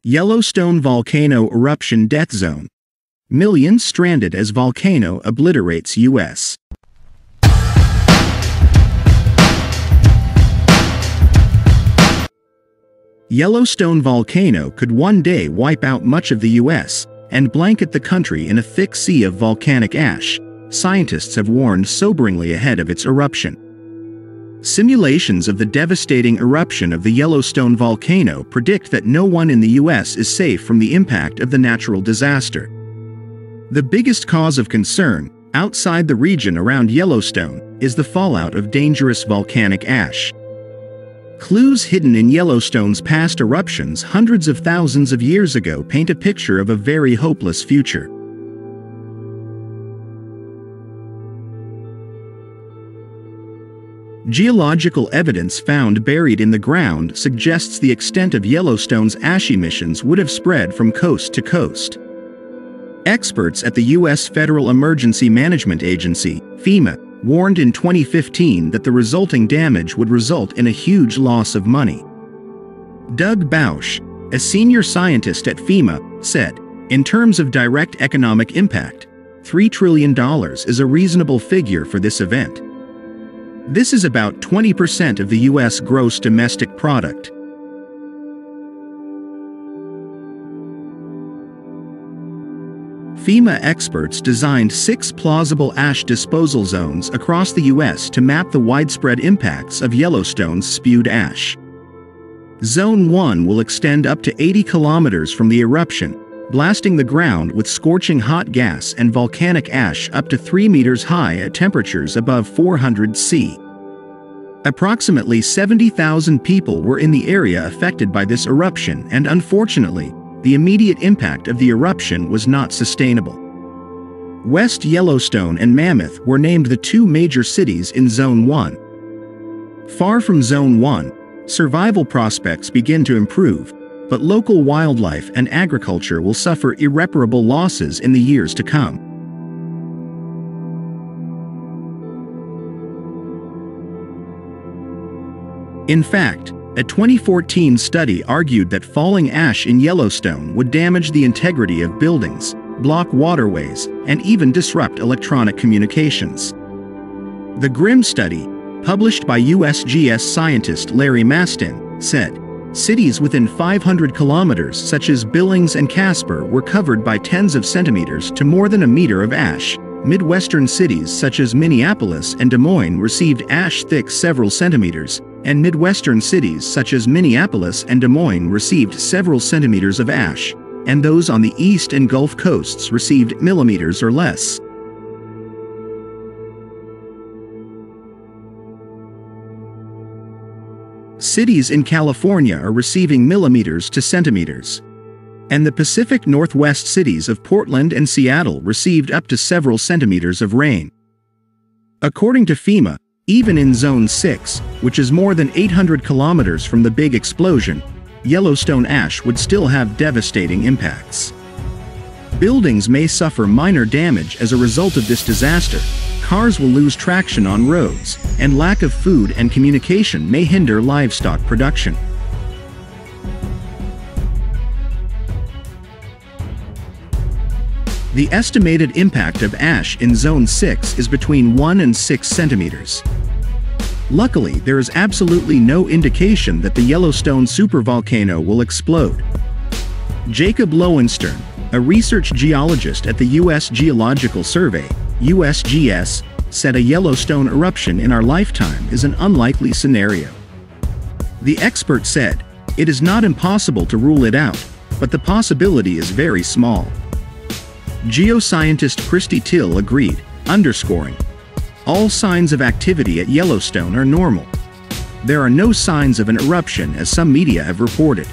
Yellowstone volcano eruption death zone. Millions stranded as volcano obliterates U.S. Yellowstone volcano could one day wipe out much of the U.S. and blanket the country in a thick sea of volcanic ash. Scientists have warned soberingly ahead of its eruption. Simulations of the devastating eruption of the Yellowstone volcano predict that no one in the U.S. is safe from the impact of the natural disaster. The biggest cause of concern, outside the region around Yellowstone, is the fallout of dangerous volcanic ash. Clues hidden in Yellowstone's past eruptions hundreds of thousands of years ago paint a picture of a very hopeless future. Geological evidence found buried in the ground suggests the extent of Yellowstone's ash emissions would have spread from coast to coast. Experts at the U.S. Federal Emergency Management Agency, FEMA, warned in 2015 that the resulting damage would result in a huge loss of money. Doug Bausch, a senior scientist at FEMA, said, "In terms of direct economic impact, $3 trillion is a reasonable figure for this event. This is about 20% of the U.S. gross domestic product." FEMA experts designed 6 plausible ash disposal zones across the U.S. to map the widespread impacts of Yellowstone's spewed ash. Zone 1 will extend up to 80 kilometers from the eruption, blasting the ground with scorching hot gas and volcanic ash up to 3 meters high at temperatures above 400 C. Approximately 70,000 people were in the area affected by this eruption, and unfortunately, the immediate impact of the eruption was not sustainable. West Yellowstone and Mammoth were named the 2 major cities in Zone 1. Far from Zone 1, survival prospects begin to improve, but local wildlife and agriculture will suffer irreparable losses in the years to come. In fact, a 2014 study argued that falling ash in Yellowstone would damage the integrity of buildings, block waterways, and even disrupt electronic communications. The grim study, published by USGS scientist Larry Mastin, said, "Cities within 500 kilometers such as Billings and Casper were covered by tens of centimeters to more than a meter of ash. Midwestern cities such as Minneapolis and Des Moines received ash thick several centimeters, and Midwestern cities such as Minneapolis and Des Moines received several centimeters of ash, and those on the East and Gulf coasts received millimeters or less." Cities in California are receiving millimeters to centimeters. And the Pacific Northwest cities of Portland and Seattle received up to several centimeters of rain. According to FEMA, even in Zone 6, which is more than 800 kilometers from the big explosion, Yellowstone ash would still have devastating impacts. Buildings may suffer minor damage as a result of this disaster, cars will lose traction on roads, and lack of food and communication may hinder livestock production. The estimated impact of ash in Zone 6 is between 1 and 6 centimeters. Luckily, there is absolutely no indication that the Yellowstone supervolcano will explode. Jacob Lowenstern, a research geologist at the U.S. Geological Survey, USGS, said a Yellowstone eruption in our lifetime is an unlikely scenario. The expert said, "It is not impossible to rule it out, but the possibility is very small." Geoscientist Christy Till agreed, underscoring, "All signs of activity at Yellowstone are normal. There are no signs of an eruption as some media have reported."